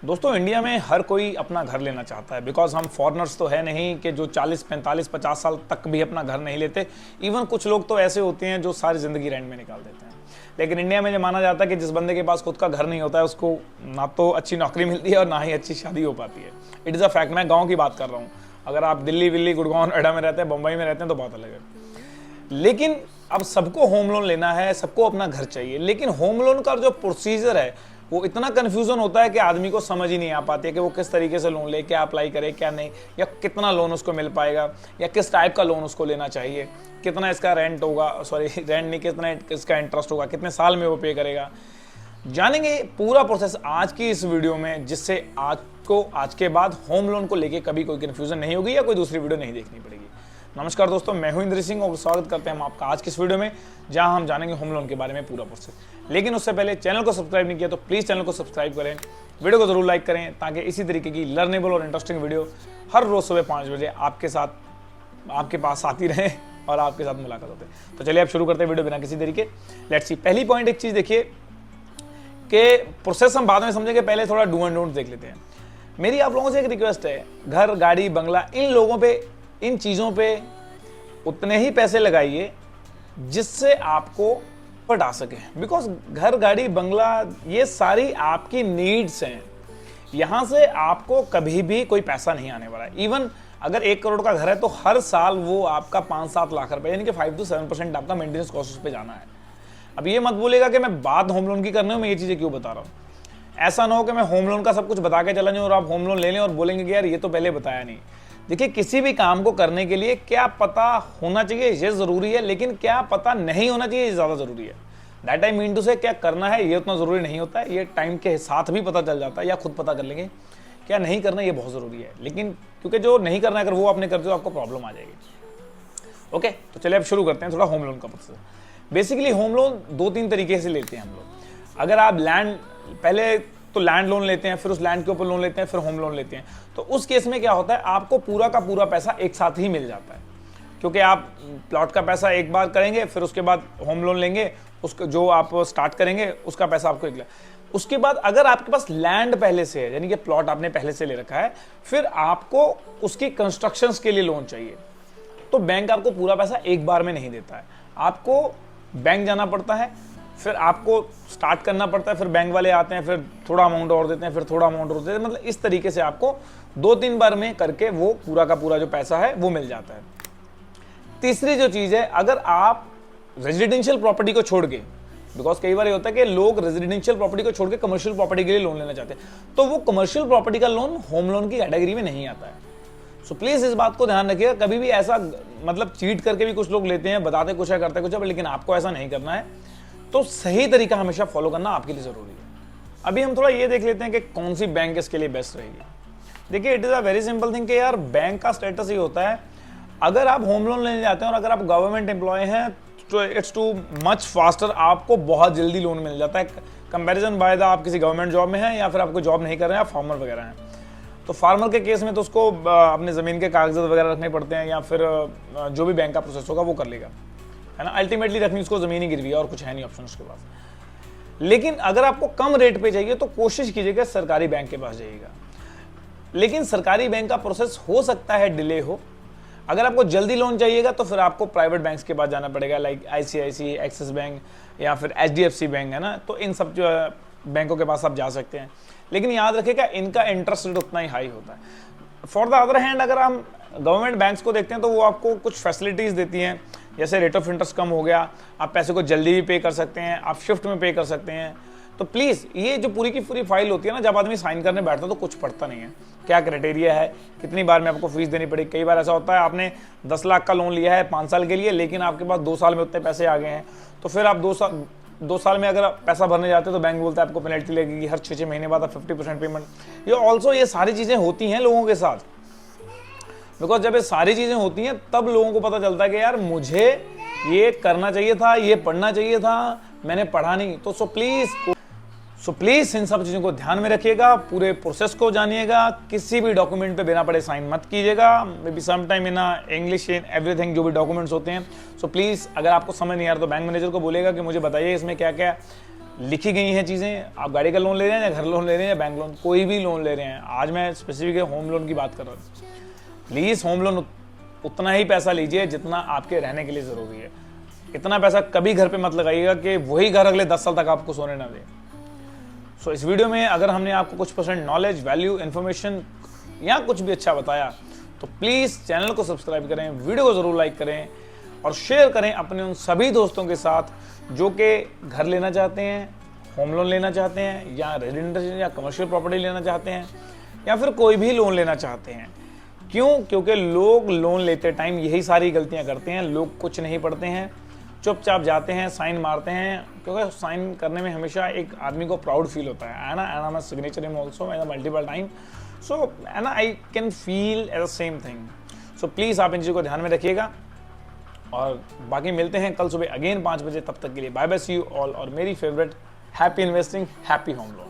दोस्तों इंडिया में हर कोई अपना घर लेना चाहता है बिकॉज हम फॉरेनर्स तो है नहीं कि जो 40, 45, 50 साल तक भी अपना घर नहीं लेते। इवन कुछ लोग तो ऐसे होते हैं जो सारी ज़िंदगी रेंट में निकाल देते हैं। लेकिन इंडिया में ये माना जाता है कि जिस बंदे के पास खुद का घर नहीं होता है उसको ना तो अच्छी नौकरी मिलती है और ना ही अच्छी शादी हो पाती है। It is a fact. मैं गाँव की बात कर रहा हूँ। अगर आप दिल्ली विल्ली गुड़गांव नोएडा में रहते हैं, बम्बई में रहते हैं तो बात अलग है। लेकिन अब सबको होम लोन लेना है, सबको अपना घर चाहिए, लेकिन होम लोन का जो प्रोसीजर है वो इतना कन्फ्यूजन होता है कि आदमी को समझ ही नहीं आ पाती है कि वो किस तरीके से लोन ले, क्या अप्लाई करे क्या नहीं, या कितना लोन उसको मिल पाएगा, या किस टाइप का लोन उसको लेना चाहिए, कितना इसका रेंट होगा, सॉरी रेंट नहीं, कितना इसका इंटरेस्ट होगा, कितने साल में वो पे करेगा। जानेंगे पूरा प्रोसेस आज की इस वीडियो में, जिससे आज के बाद होम लोन को लेके कभी कोई कन्फ्यूजन नहीं होगी या कोई दूसरी वीडियो नहीं देखनी पड़ेगी। नमस्कार दोस्तों, मैं हूं इंद्र सिंह और स्वागत करते हैं हम आपका आज की इस वीडियो में, जहां हम जानेंगे होम लोन के बारे में पूरा प्रोसेस। लेकिन उससे पहले चैनल को सब्सक्राइब नहीं किया तो प्लीज़ चैनल को सब्सक्राइब करें, वीडियो को जरूर लाइक करें, ताकि इसी तरीके की लर्नेबल और इंटरेस्टिंग वीडियो हर रोज सुबह 5 बजे आपके पास आती रहे और आपके साथ मुलाकात होते हैं। तो चलिए आप शुरू करते हैं वीडियो बिना किसी तरीके। Let's see. पहली पॉइंट एक चीज़ देखिए कि प्रोसेस हम बाद में समझेंगे, पहले थोड़ा डू एंड डोंट देख लेते हैं। मेरी आप लोगों से एक रिक्वेस्ट है, घर गाड़ी बंगला इन चीज़ों पे उतने ही पैसे लगाइए जिससे आपको पटा सके। बिकॉज घर गाड़ी बंगला ये सारी आपकी नीड्स हैं, यहाँ से आपको कभी भी कोई पैसा नहीं आने वाला है। इवन अगर 1 करोड़ का घर है तो हर साल वो आपका 5-7 लाख रुपए यानी कि 5 to 7% आपका मेंटेनेंस कॉस्ट पे जाना है। अब ये मत बोलेगा कि मैं बात होम लोन की करने हूँ, मैं ये चीज़ें क्यों बता रहा हूँ। ऐसा ना हो कि मैं होम लोन का सब कुछ बता के चला जाऊँ और आप होम लोन ले लें और बोलेंगे कि यार ये तो पहले बताया नहीं। देखिए, किसी भी काम को करने के लिए क्या पता होना चाहिए ये ज़रूरी है, लेकिन क्या पता नहीं होना चाहिए ये ज़्यादा ज़रूरी है। दैट आई मीन टू से, क्या करना है ये उतना ज़रूरी नहीं होता है, ये टाइम के साथ भी पता चल जाता है या खुद पता कर लेंगे। क्या नहीं करना ये बहुत ज़रूरी है, लेकिन क्योंकि जो नहीं करना है अगर वो आपने कर दिया तो आपको प्रॉब्लम आ जाएगी। ओके, तो चलिए अब शुरू करते हैं थोड़ा होम लोन का प्रोसेस। बेसिकली होम लोन 2-3 तरीके से लेते हैं हम लोग। अगर आप पहले तो लैंड लोन लेते हैं, फिर उस लैंड के ऊपर लोन लेते हैं, फिर होम लोन लेते हैं। तो उस केस में क्या होता है, आपको पूरा का पूरा पैसा एक साथ ही मिल जाता है, क्योंकि आप प्लॉट का पैसा एक बार करेंगे, फिर उसके बाद होम लोन लेंगे, उसका जो आप स्टार्ट करेंगे उसका पैसा आपको एक। उसके बाद अगर आपके पास लैंड पहले से है, यानी कि प्लॉट आपने पहले से ले रखा है, फिर आपको उसकी कंस्ट्रक्शंस के लिए लोन चाहिए, तो बैंक आपको पूरा पैसा एक बार में नहीं देता है। आपको बैंक जाना पड़ता है, फिर आपको स्टार्ट करना पड़ता है, फिर बैंक वाले आते हैं, फिर थोड़ा अमाउंट और देते हैं, फिर थोड़ा अमाउंट और देते हैं। मतलब इस तरीके से आपको 2-3 बार में करके वो पूरा का पूरा जो पैसा है वो मिल जाता है। तीसरी जो चीज़ है, अगर आप रेजिडेंशियल प्रॉपर्टी को छोड़ के, बिकॉज कई बार ये होता है कि लोग रेजिडेंशियल प्रॉपर्टी को छोड़ के कमर्शियल प्रॉपर्टी के लिए लोन लेना चाहते हैं, तो वो कमर्शियल प्रॉपर्टी का लोन होम लोन की कैटेगरी में नहीं आता है। सो प्लीज़ इस बात को ध्यान रखिएगा। कभी भी ऐसा मतलब चीट करके भी कुछ लोग लेते हैं, बताते कुछ है करते कुछ है, लेकिन आपको ऐसा नहीं करना है। तो सही तरीका हमेशा फॉलो करना आपके लिए ज़रूरी है। अभी हम थोड़ा ये देख लेते हैं कि कौन सी बैंक इसके लिए बेस्ट रहेगी। देखिए, it is a very simple thing कि यार बैंक का स्टेटस ये होता है, अगर आप होम लोन लेने जाते हैं और अगर आप गवर्नमेंट एम्प्लॉय हैं तो इट्स टू मच फास्टर, आपको बहुत जल्दी लोन मिल जाता है कंपैरिजन बाय द आप किसी गवर्नमेंट जॉब में हैं या फिर आपको जॉब नहीं कर रहे हैं, आप फार्मर वगैरह हैं। तो फार्मर के केस में तो उसको अपने ज़मीन के कागजात वगैरह रखने पड़ते हैं, या फिर जो भी बैंक का प्रोसेस होगा वो कर लेगा, है ना। अल्टीमेटली रखनी उसको ज़मीन ही गिरवी है और कुछ है नहीं ऑप्शन उसके पास। लेकिन अगर आपको कम रेट पे चाहिए तो कोशिश कीजिएगा सरकारी बैंक के पास जाइएगा। लेकिन सरकारी बैंक का प्रोसेस हो सकता है डिले हो। अगर आपको जल्दी लोन चाहिएगा तो फिर आपको प्राइवेट बैंक्स के पास जाना पड़ेगा, लाइक ICICI, एक्सिस बैंक या फिर HDFC बैंक, है ना। तो इन सब जो बैंकों के पास आप जा सकते हैं, लेकिन याद रखिएगा इनका इंटरेस्ट रेट उतना ही हाई होता है। फॉर द अदर हैंड, अगर हम गवर्नमेंट बैंक्स को देखते हैं तो वो आपको कुछ फैसिलिटीज़ देती हैं, जैसे रेट ऑफ इंटरेस्ट कम हो गया, आप पैसे को जल्दी भी पे कर सकते हैं, आप शिफ्ट में पे कर सकते हैं। तो प्लीज़ ये जो पूरी की पूरी फाइल होती है ना, जब आदमी साइन करने बैठता है तो कुछ पढ़ता नहीं है, क्या क्राइटेरिया है, कितनी बार में आपको फीस देनी पड़ेगी। कई बार ऐसा होता है आपने 10 लाख का लोन लिया है 5 साल के लिए, लेकिन आपके पास 2 साल में उतने पैसे आ गए हैं, तो फिर आप 2 साल में अगर पैसा भरने जाते हैं तो बैंक बोलता है आपको पेनल्टी लगेगी, हर 6 महीने बाद आप 50% पेमेंट। ये सारी चीज़ें होती हैं लोगों के साथ, बिकॉज जब ये सारी चीज़ें होती हैं तब लोगों को पता चलता है कि यार मुझे ये करना चाहिए था, ये पढ़ना चाहिए था, मैंने पढ़ा नहीं। तो सो प्लीज़ इन सब चीज़ों को ध्यान में रखिएगा, पूरे प्रोसेस को जानिएगा, किसी भी डॉक्यूमेंट पे बिना पढ़े साइन मत कीजिएगा। May be some time in English in everything, जो भी डॉक्यूमेंट्स होते हैं। सो प्लीज़ अगर आपको समझ नहीं आ रहा तो बैंक मैनेजर को बोलेगा कि मुझे बताइए इसमें क्या क्या लिखी गई हैं चीज़ें। आप गाड़ी का लोन ले रहे हैं या घर लोन ले रहे हैं या बैंक लोन, कोई भी लोन ले रहे हैं, आज मैं स्पेसिफिक होम लोन की बात कर रहा हूँ। प्लीज़ होम लोन उतना ही पैसा लीजिए जितना आपके रहने के लिए ज़रूरी है। इतना पैसा कभी घर पे मत लगाइएगा कि वही घर अगले 10 साल तक आपको सोने ना दे। सो इस वीडियो में अगर हमने आपको कुछ % नॉलेज, वैल्यू, इन्फॉर्मेशन या कुछ भी अच्छा बताया तो प्लीज़ चैनल को सब्सक्राइब करें, वीडियो को ज़रूर लाइक करें और शेयर करें अपने उन सभी दोस्तों के साथ जो कि घर लेना चाहते हैं, होम लोन लेना चाहते हैं या रेजिडेंशियल या कमर्शियल प्रॉपर्टी लेना चाहते हैं या फिर कोई भी लोन लेना चाहते हैं। क्यों? क्योंकि लोग लोन लेते टाइम यही सारी गलतियां करते हैं। लोग कुछ नहीं पढ़ते हैं, चुपचाप जाते हैं, साइन मारते हैं, क्योंकि साइन करने में हमेशा एक आदमी को प्राउड फील होता है ना, and I am signature him also as multiple time, so and I can feel as the same thing. So please आप इन चीज़ों को ध्यान में रखिएगा और बाकी मिलते हैं कल सुबह अगेन 5 बजे। तब तक के लिए bye bye, see you all. और मेरी favourite, happy investing, happy home loan.